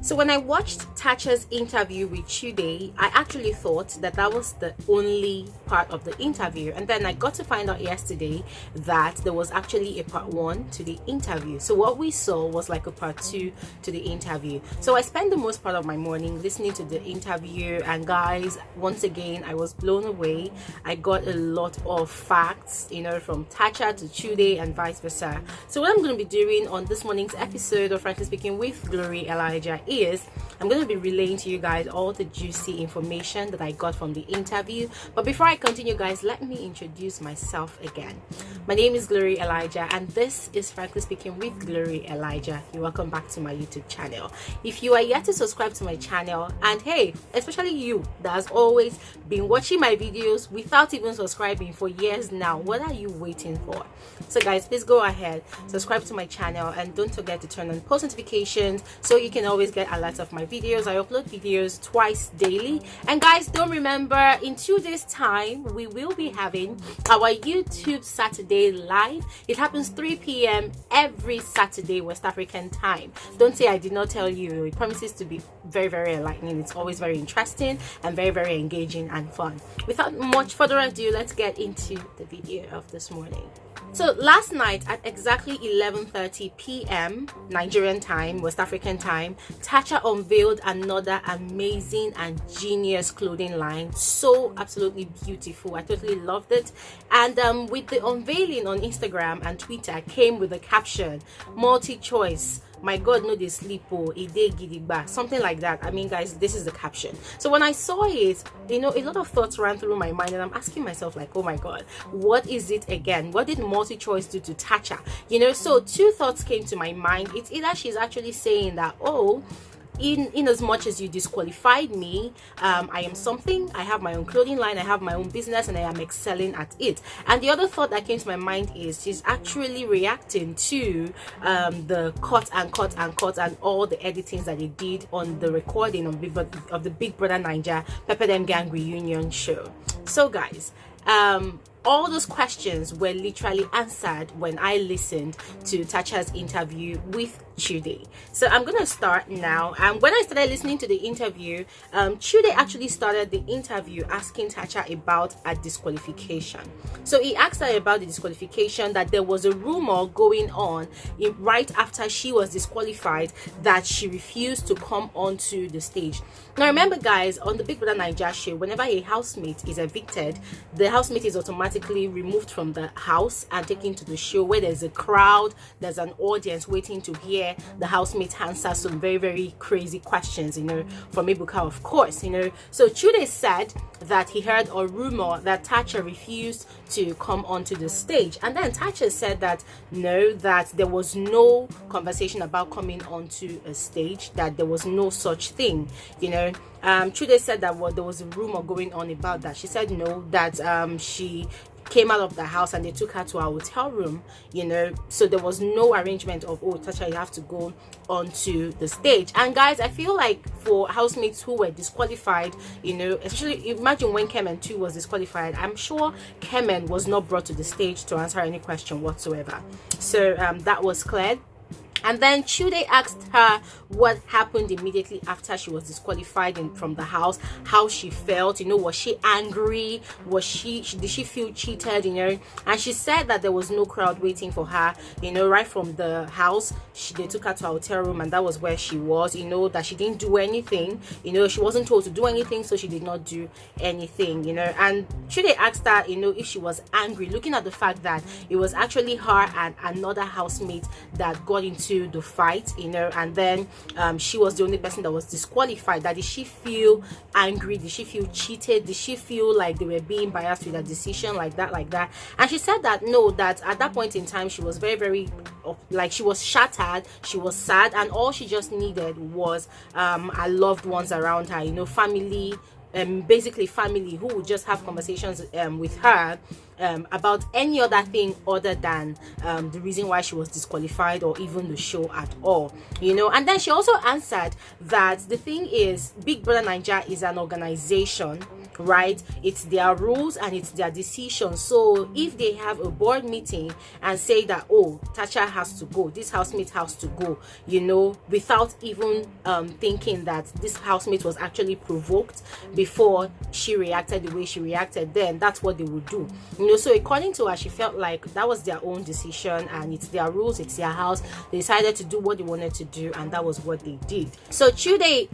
So when I watched Tacha's interview with Chude, I actually thought that that was the only part of the interview, and then I got to find out yesterday that there was actually a part 1 to the interview. So what we saw was like a part 2 to the interview. So I spent the most part of my morning listening to the interview, and guys, once again I was blown away. I got a lot of facts, from Tacha to Chude and vice versa. So what I'm going to be doing on this morning's episode of Frankly Speaking with Glory Elijah is I'm going to be relaying to you guys all the juicy information that I got from the interview. But before I continue, guys, let me introduce myself again. My name is Glory Elijah, and this is Frankly Speaking with Glory Elijah. You're welcome back to my YouTube channel. If you are yet to subscribe to my channel, and hey, especially you that has always been watching my videos without even subscribing for years now, what are you waiting for? So guys, please go ahead, subscribe to my channel, and don't forget to turn on post notifications so you can always get alerts of my videos. I upload videos twice daily. And guys, don't remember, in 2 days time we will be having our YouTube Saturday live. It happens 3 p.m. every Saturday West African time. Don't say I did not tell you. It promises to be very, very enlightening. It's always very interesting and very, very engaging and fun. Without much further ado, let's get into the video of this morning. So last night at exactly 11:30 p.m. Nigerian time, West African time, Tacha unveiled another amazing and genius clothing line. So absolutely beautiful. I totally loved it. And with the unveiling on Instagram and Twitter came with the caption, "Multi-choice. My God, no they sleep, oh, a day gidigba," something like that. I mean, guys, this is the caption. So when I saw it, a lot of thoughts ran through my mind, and I'm asking myself, like, oh my God, what is it again? What did Multi-choice do to Tacha? So 2 thoughts came to my mind. It's either she's actually saying that, oh, in as much as you disqualified me, I am something. I have my own clothing line, I have my own business, and I am excelling at it. And the other thought that came to my mind is she's actually reacting to the cut and all the editings that they did on the recording of the Big Brother Naija Pepper Dem Gang reunion show. So guys, all those questions were literally answered when I listened to Tacha's interview with Chude. So I'm gonna start now. And when I started listening to the interview, Chude actually started the interview asking Tacha about a disqualification. So he asked her about the disqualification, that there was a rumor going on right after she was disqualified that she refused to come onto the stage. Now remember, guys, on the Big Brother Naija show, whenever a housemate is evicted, the housemate is automatically removed from the house and taken to the show where there's a crowd, there's an audience waiting to hear the housemate answer some very, very crazy questions, from Ebuka, of course, So Chude said that he heard a rumor that Tacha refused to come onto the stage, and then Tacha said that no, that there was no conversation about coming onto a stage, that there was no such thing, Chude said that there was a rumor going on about that. She said no, that she came out of the house and they took her to our hotel room, so there was no arrangement of, oh, Tacha, you have to go onto the stage. And guys, I feel like for housemates who were disqualified, especially imagine when Kemen too was disqualified, I'm sure Kemen was not brought to the stage to answer any question whatsoever. So that was cleared. And then Chude asked her what happened immediately after she was disqualified from the house, how she felt, was she angry, did she feel cheated, and she said that there was no crowd waiting for her, right from the house. They took her to a hotel room, and that was where she was, that she didn't do anything, she wasn't told to do anything, so she did not do anything, and Chude asked her, if she was angry, looking at the fact that it was actually her and another housemate that got into the fight, and then she was the only person that was disqualified. That did she feel angry? Did she feel cheated? Did she feel like they were being biased with a decision like that? And she said that no, that at that point in time she was very, very she was shattered, she was sad, and all she just needed was her loved ones around her, family, basically family who would just have conversations with her about any other thing other than the reason why she was disqualified or even the show at all, and then she also answered that the thing is, Big Brother Naija is an organization right? It's their rules and it's their decision. So if they have a board meeting and say that, oh, Tacha has to go, this housemate has to go, you know, without even thinking that this housemate was actually provoked before she reacted the way she reacted, then that's what they would do, you know. So according to her, she felt like that was their own decision and it's their rules, it's their house. They decided to do what they wanted to do and that was what they did. So Chude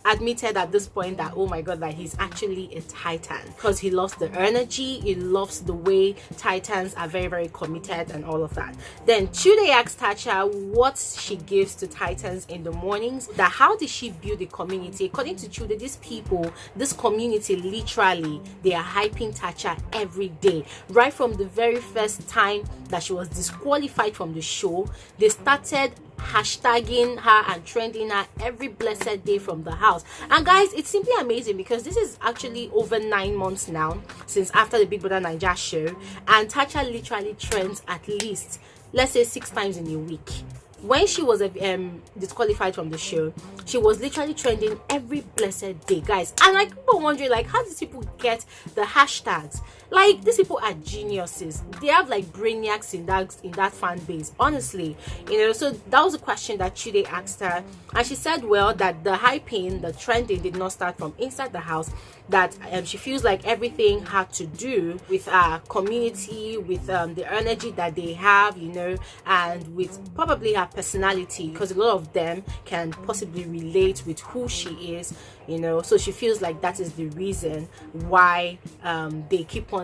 admitted at this point that, oh my god, that he's actually a titan because he loves the energy, he loves the way titans are very, very committed and all of that. Then Chude asked Tacha what she gives to titans in the mornings, that how did she build a community. According to Chude, these people, this community, literally they are hyping Tacha every day. Right from the very first time that she was disqualified from the show, they started hashtagging her and trending her every blessed day from the house. And guys, it's simply amazing because this is actually over 9 months now since after the Big Brother Naija show, and Tacha literally trends at least, let's say, 6 times in a week. When she was disqualified from the show, she was literally trending every blessed day, guys. And like, people wondering, like, how these people get the hashtags? Like, these people are geniuses. They have like brainiacs in that fan base, honestly, you know. So that was a question that Chude asked her, and she said, well, that the hyping, the trending did not start from inside the house, that she feels like everything had to do with our community, with the energy that they have, you know, and with probably her personality, because a lot of them can possibly relate with who she is, you know. So she feels like that is the reason why they keep on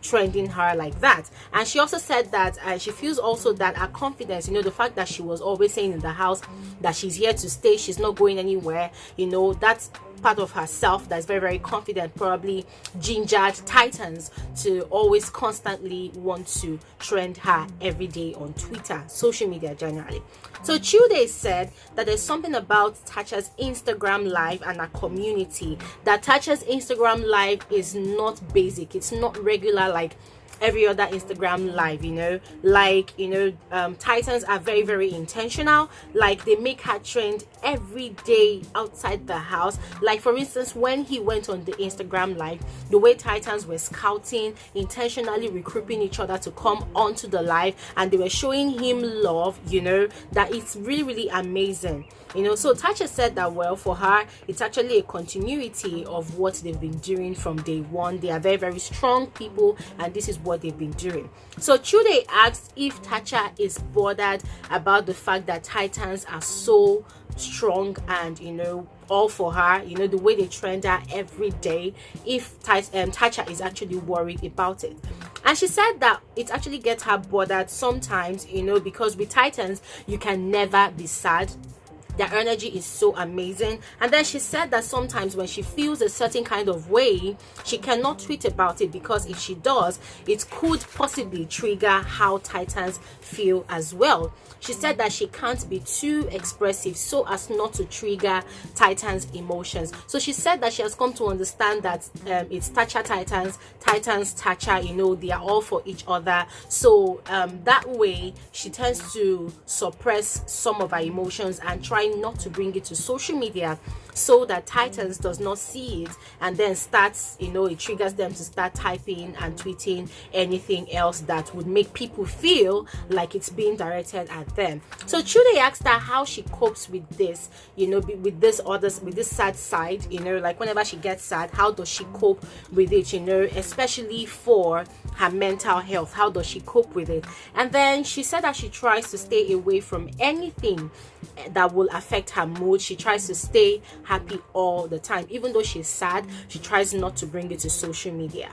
trending her like that. And she also said that she feels also that her confidence, you know, the fact that she was always saying in the house that she's here to stay, she's not going anywhere, you know, that's part of herself that's very, very confident, probably gingered titans to always constantly want to trend her every day on Twitter, social media generally. So Chude said that there's something about Tacha's Instagram live and her community, that Tacha's Instagram live is not basic, it's not regular like every other Instagram live, you know. Like, you know, titans are very, very intentional. Like, they make her trend every day outside the house. Like, for instance, when he went on the Instagram live, the way titans were scouting, intentionally recruiting each other to come onto the live, and they were showing him love, you know, that it's really, really amazing, you know. So Tacha said that, well, for her, it's actually a continuity of what they've been doing from day one. They are very, very strong people, and this is what they've been doing. So Chude asked if Tacha is bothered about the fact that titans are so strong and, you know, all for her, you know, the way they trend her every day, if Tacha is actually worried about it. And she said that it actually gets her bothered sometimes, you know, because with titans you can never be sad. Their energy is so amazing. And then she said that sometimes when she feels a certain kind of way, she cannot tweet about it, because if she does, it could possibly trigger how titans feel as well. She said that she can't be too expressive so as not to trigger titans' emotions. So she said that she has come to understand that it's Tacha titans, titans Tacha, you know, they are all for each other. So that way she tends to suppress some of her emotions and try not to bring it to social media, so that titans does not see it and then starts, you know, it triggers them to start typing and tweeting anything else that would make people feel like it's being directed at them. So Chude asked her how she copes with this, you know, with this sad side, you know, like whenever she gets sad, how does she cope with it, you know, especially for her mental health, how does she cope with it? And then she said that she tries to stay away from anything that will affect her mood. She tries to stay happy all the time. Even though she's sad, she tries not to bring it to social media.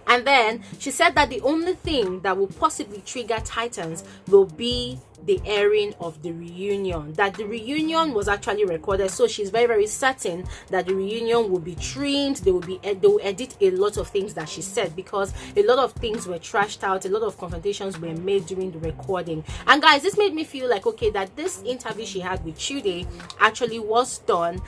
And then she said that the only thing that will possibly trigger titans will be the airing of the reunion, that the reunion was actually recorded. So she's very, very certain that the reunion will be trimmed, they will edit a lot of things that she said, because a lot of things were trashed out, a lot of confrontations were made during the recording. And guys, this made me feel like, okay, that this interview she had with Chude actually was done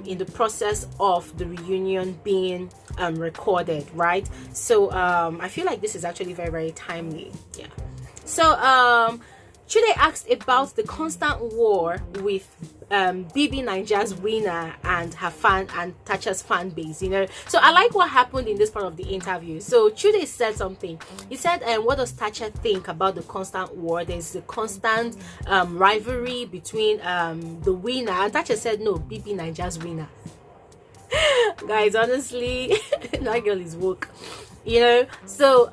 in the process of the reunion being recorded, right? So I feel like this is actually very, very timely. Yeah. So Chude asked about the constant war with BB Nigeria's winner and her fan and Tacha's fan base, you know. So I like what happened in this part of the interview. So Chude said something. He said, what does Tacha think about the constant war? There's the constant rivalry between the winner, and Tacha said no, BB Nigeria's winner. Guys, honestly, that girl is woke, you know. So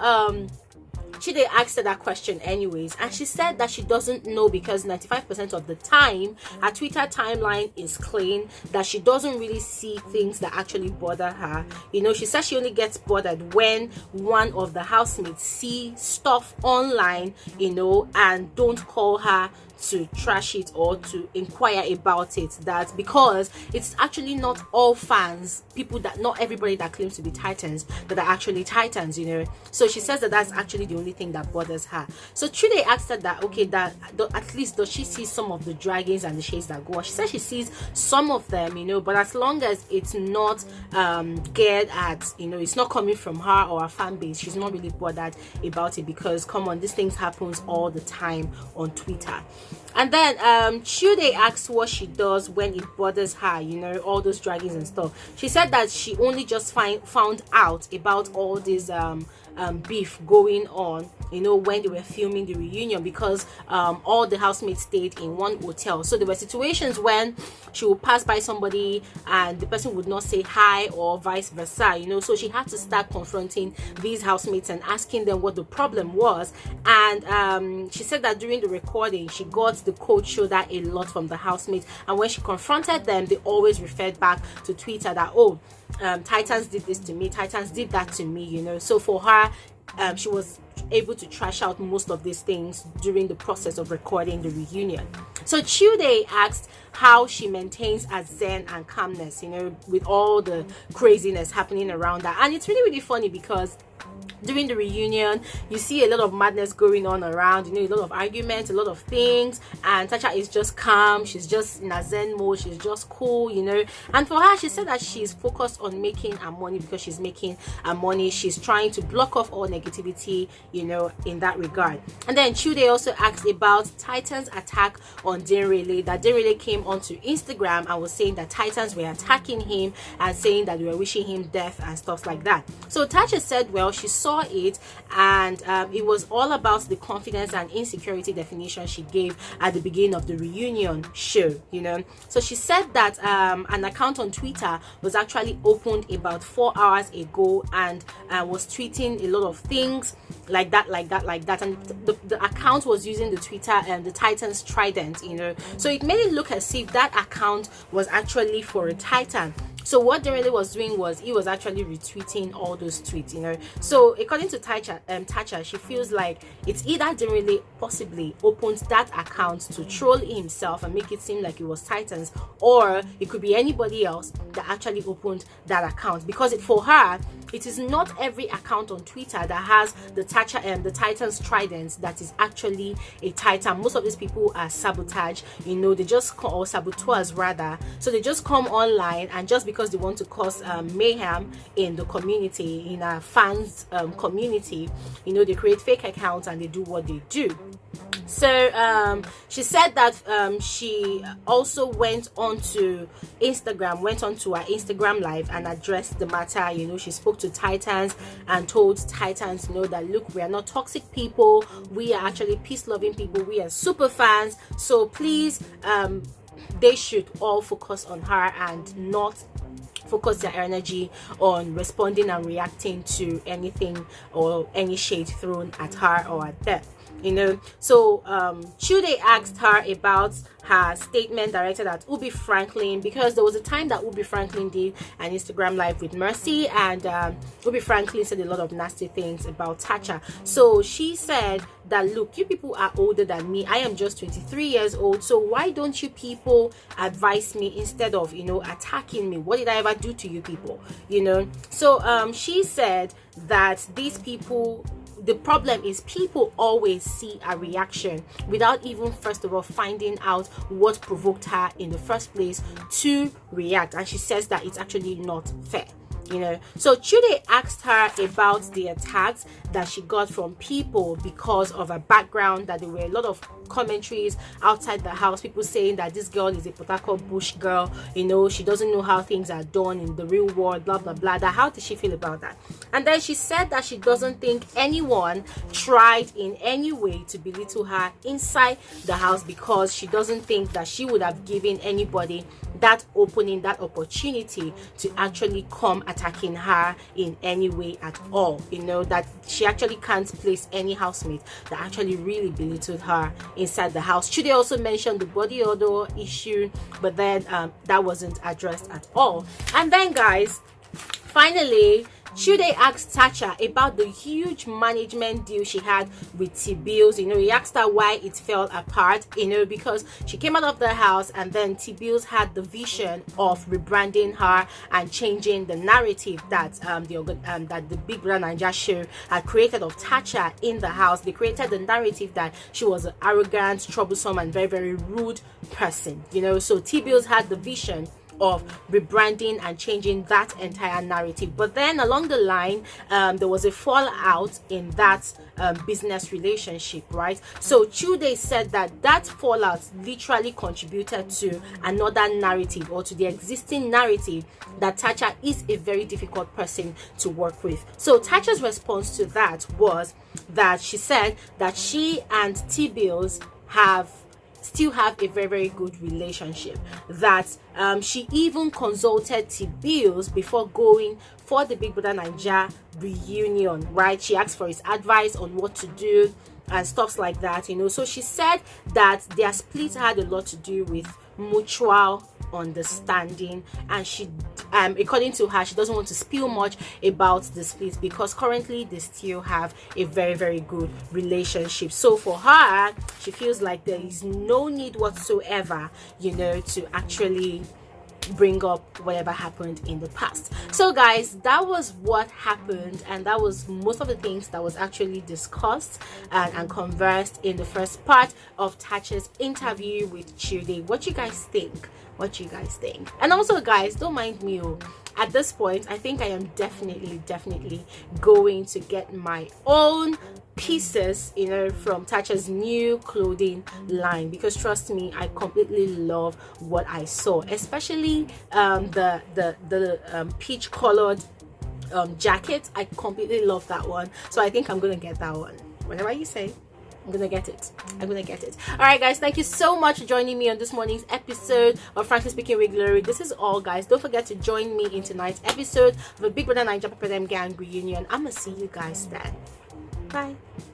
Chude asked her that question anyways, and she said that she doesn't know because 95% of the time her Twitter timeline is clean, that she doesn't really see things that actually bother her. You know, she says she only gets bothered when one of the housemates see stuff online, you know, and don't call her to trash it or to inquire about it. That because it's actually not all fans, people that, not everybody that claims to be Titans that are actually Titans, you know. So she says that that's actually the only thing that bothers her. So Chude asked her that, okay, that at least does she see some of the dragons and the shades that go on? She says she sees some of them, you know, but as long as it's not geared at, you know, it's not coming from her or her fan base, she's not really bothered about it, because come on, these things happens all the time on Twitter. And then Chude asked what she does when it bothers her, you know, all those dragons and stuff. She said that she only just found out about all this beef going on, you know, when they were filming the reunion, because all the housemates stayed in one hotel. So there were situations when she would pass by somebody and the person would not say hi, or vice versa, you know. So she had to start confronting these housemates and asking them what the problem was. And she said that during the recording she got the cold shoulder a lot from the housemates, and when she confronted them, they always referred back to Twitter that, oh, Titans did this to me, Titans did that to me, you know. So for her, she was able to trash out most of these things during the process of recording the reunion. So Chude asked how she maintains a zen and calmness, you know, with all the craziness happening around her. And it's really funny because during the reunion you see a lot of madness going on around, you know, a lot of arguments, a lot of things, and Tacha is just calm, she's just in a zen mode, she's just cool, you know. And for her, she said that she's focused on making her money. Because she's making her money, she's trying to block off all negativity, you know, in that regard. And then Chude also asked about Titan's attack on Denrele, that Denrele came onto Instagram and was saying that Titans were attacking him and saying that they were wishing him death and stuff like that. So Tacha said, well, she saw it, and it was all about the confidence and insecurity definition she gave at the beginning of the reunion show, you know. So she said that an account on Twitter was actually opened about 4 hours ago and was tweeting a lot of things like that, and the account was using the Twitter and the Titans trident, you know. So it made it look as if that account was actually for a Titan. So what Denrele was doing was he was actually retweeting all those tweets, you know. So according to Tacha, she feels like it's either Denrele possibly opened that account to troll himself and make it seem like it was Titans, or it could be anybody else that actually opened that account. Because for her, it is not every account on Twitter that has the Tacha and the Titans tridents that is actually a Titan. Most of these people are sabotage, you know, they just come, or saboteurs rather. So they just come online, and just because they want to cause mayhem in the community, in a fans community, you know, they create fake accounts and they do what they do. So she said that she also went on to her Instagram live and addressed the matter. You know, she spoke to Titans and told Titans, you know, that look, we are not toxic people, we are actually peace-loving people, we are super fans. So please, they should all focus on her and not focus their energy on responding and reacting to anything or any shade thrown at her or at them, you know. So Chude asked her about her statement directed at Ubi Franklin, because there was a time that Ubi Franklin did an Instagram live with Mercy, and Ubi Franklin said a lot of nasty things about Tacha. So she said that, look, you people are older than me, I am just 23 years old, so why don't you people advise me instead of, you know, attacking me? What did I ever do to you people, you know? So she said that these people, the problem is people always see a reaction without even first of all finding out what provoked her in the first place to react, and she says that it's actually not fair. you know. So Chude asked her about the attacks that she got from people because of her background, that there were a lot of commentaries outside the house, people saying that this girl is a Port Harcourt bush girl, you know, she doesn't know how things are done in the real world, blah blah blah. That how did she feel about that? And then she said that she doesn't think anyone tried in any way to belittle her inside the house, because she doesn't think that she would have given anybody that opening, that opportunity to actually come attacking her in any way at all, you know, that she actually can't place any housemate that actually really belittled her inside the house. Chude also mentioned the body odor issue, but then that wasn't addressed at all. And then guys, finally Chude asked Tacha about the huge management deal she had with T-Bills. You know, he asked her why it fell apart, you know, because she came out of the house and then T-Bills had the vision of rebranding her and changing the narrative that that the Big Brother Naija show had created of Tacha in the house. They created the narrative that she was an arrogant, troublesome and very, very rude person, you know. So T-Bills had the vision of rebranding and changing that entire narrative, but then along the line there was a fallout in that business relationship, right? So Chude said that that fallout literally contributed to another narrative, or to the existing narrative, that Tacha is a very difficult person to work with. So Tacha's response to that was that she said that she and T-Bills still have a very, very good relationship, that she even consulted T-Bills before going for the Big Brother Naija reunion, right? She asked for his advice on what to do and stuff like that, you know. So she said that their split had a lot to do with mutual understanding, and she according to her, she doesn't want to spill much about the split because currently they still have a very, very good relationship. So for her, she feels like there is no need whatsoever, you know, to actually bring up whatever happened in the past. So guys, that was what happened, and that was most of the things that was actually discussed and conversed in the first part of Tacha's interview with Chude. What you guys think? What you guys think? And also guys, don't mind me, at this point I think I am definitely going to get my own pieces, you know, from Tacha's new clothing line, because trust me, I completely love what I saw, especially the peach colored jacket. I completely love that one, so I think I'm gonna get that one. Whatever you say, I'm gonna get it. All right guys, thank you so much for joining me on this morning's episode of Frankly Speaking with Glory. This is all guys. Don't forget to join me in tonight's episode of the Big Brother Naija Papa Dem Gang reunion. I'm gonna see you guys then. Bye.